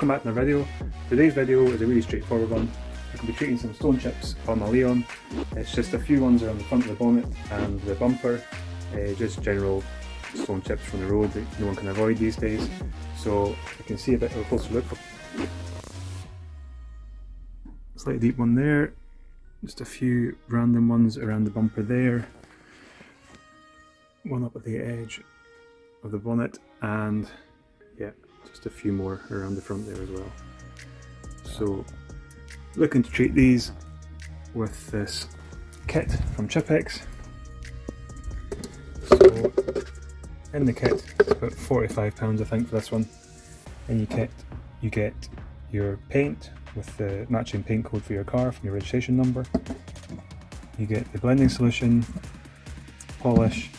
welcome back to another video. Today's video is a really straightforward one. I'm going to be treating some stone chips on my Leon. It's just a few ones around the front of the bonnet and the bumper, just general stone chips from the road that no one can avoid these days. So you can see a bit of a closer look. Slightly deep one there, just a few random ones around the bumper there, one up at the edge of the bonnet, and yeah, just a few more around the front there as well. So looking to treat these with this kit from Chipex. So in the kit, it's about £45 I think for this one. In your kit you get your paint with the matching paint code for your car from your registration number. You get the blending solution, polish,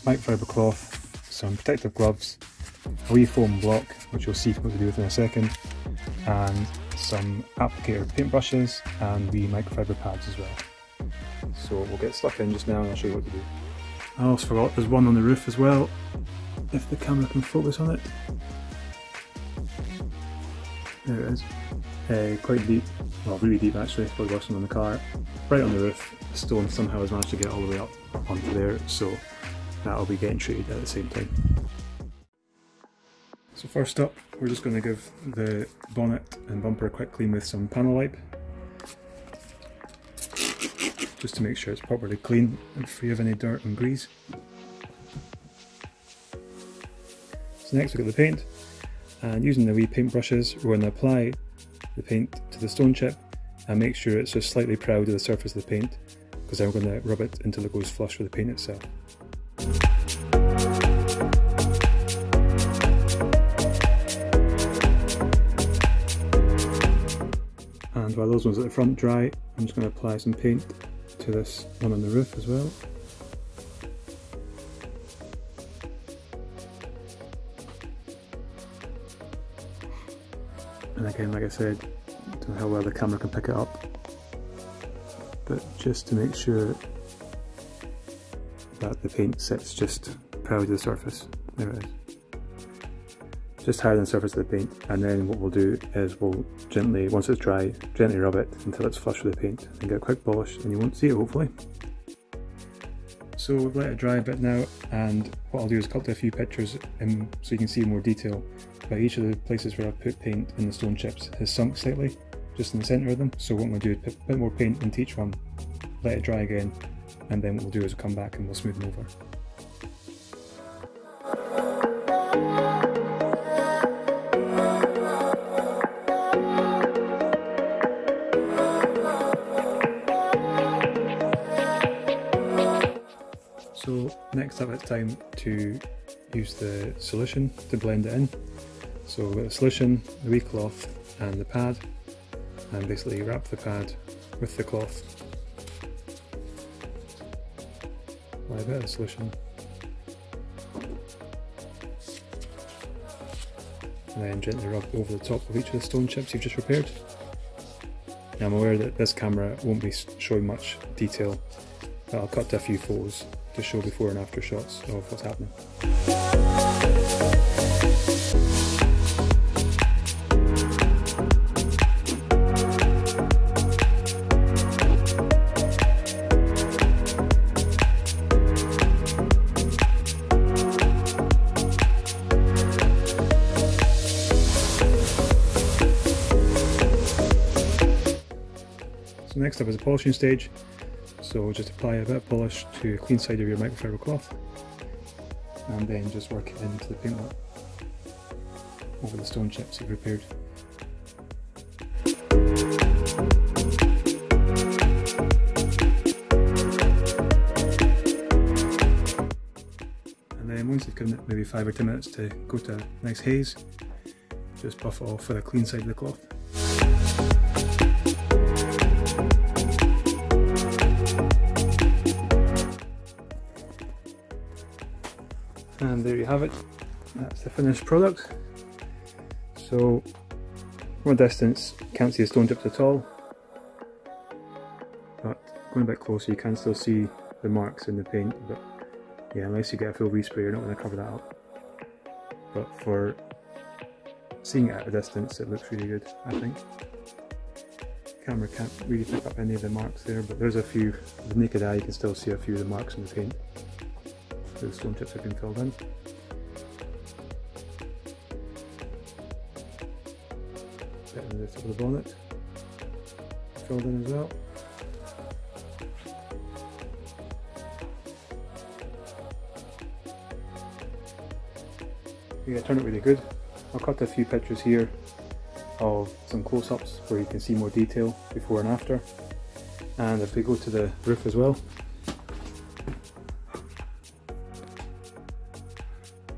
microfiber cloth, some protective gloves, a wee foam block which you'll see what to do with in a second, and some applicator paint brushes and the microfiber pads as well. So we'll get stuck in just now and I'll show you what to do. I almost forgot there's one on the roof as well, if the camera can focus on it. There it is. Quite deep, well really deep actually, probably worse than on the car. Right on the roof, the stone somehow has managed to get all the way up onto there, so that'll be getting treated at the same time. So first up, we're just going to give the bonnet and bumper a quick clean with some panel wipe, just to make sure it's properly clean and free of any dirt and grease. So next we've got the paint, and using the wee paint brushes we're going to apply the paint to the stone chip and make sure it's just slightly proud of the surface of the paint, because then we're going to rub it until it goes flush with the paint itself. And while those ones at the front dry, I'm just going to apply some paint to this one on the roof as well. And again, like I said, I don't know how well the camera can pick it up, but just to make sure that the paint sits just proud of the surface. There it is. Just higher than the surface of the paint, and then what we'll do is we'll gently, once it's dry, gently rub it until it's flush with the paint and get a quick polish, and you won't see it hopefully. So we've let it dry a bit now, and what I'll do is cut a few pictures in so you can see more detail. But each of the places where I've put paint in the stone chips has sunk slightly, just in the centre of them. So what I'm going to do is put a bit more paint into each one, let it dry again, and then what we'll do is we'll come back and we'll smooth them over. So next up it's time to use the solution to blend it in. So we've got the solution, the wee cloth and the pad, and basically wrap the pad with the cloth, apply a bit of the solution, and then gently rub over the top of each of the stone chips you've just prepared. Now I'm aware that this camera won't be showing much detail, but I'll cut to a few photos to show before and after shots of what's happening. So next up is the polishing stage. So just apply a bit of polish to a clean side of your microfiber cloth, and then just work it into the paintwork over the stone chips you've prepared. And then once you've given it maybe 5 or 10 minutes to go to a nice haze, just buff it off with a clean side of the cloth. And there you have it, that's the finished product. So from a distance you can't see the stone chips at all, but going a bit closer you can still see the marks in the paint, but yeah, unless you get a full respray you're not going to cover that up. But for seeing it at a distance, it looks really good, I think. Camera can't really pick up any of the marks there, but there's a few. With the naked eye you can still see a few of the marks in the paint where the stone chips have been filled in. Bit on the top of the bonnet filled in as well. Yeah, it turned out really good. I'll cut a few pictures here of some close-ups where you can see more detail before and after. And if we go to the roof as well.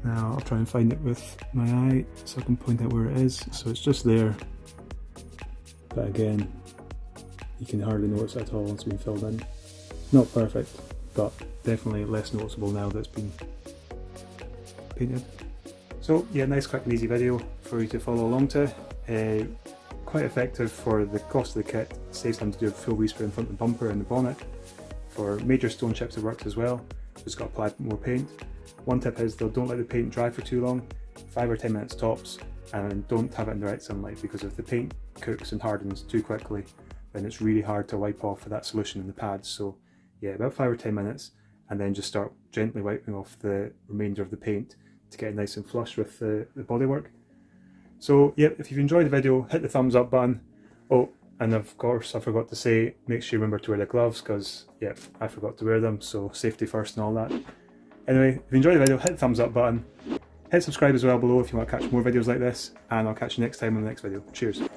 Now I'll try and find it with my eye so I can point out where it is. So it's just there, but again you can hardly notice it at all. It's been filled in. Not perfect, but definitely less noticeable now that it's been painted. So yeah, nice quick and easy video for you to follow along to. Quite effective for the cost of the kit. It saves time to do a full respray in front of the bumper and the bonnet. For major stone chips it works as well, just got to apply more paint. One tip is though, don't let the paint dry for too long, 5 or 10 minutes tops, and don't have it in the right sunlight, because if the paint cooks and hardens too quickly then it's really hard to wipe off that solution in the pads. So yeah, about 5 or 10 minutes, and then just start gently wiping off the remainder of the paint to get it nice and flush with the bodywork. So yep, if you've enjoyed the video, hit the thumbs up button. Oh, and of course I forgot to say, make sure you remember to wear the gloves, because yep, I forgot to wear them, so safety first and all that. Anyway, if you enjoyed the video, hit the thumbs up button. Hit subscribe as well below if you want to catch more videos like this, and I'll catch you next time on the next video. Cheers.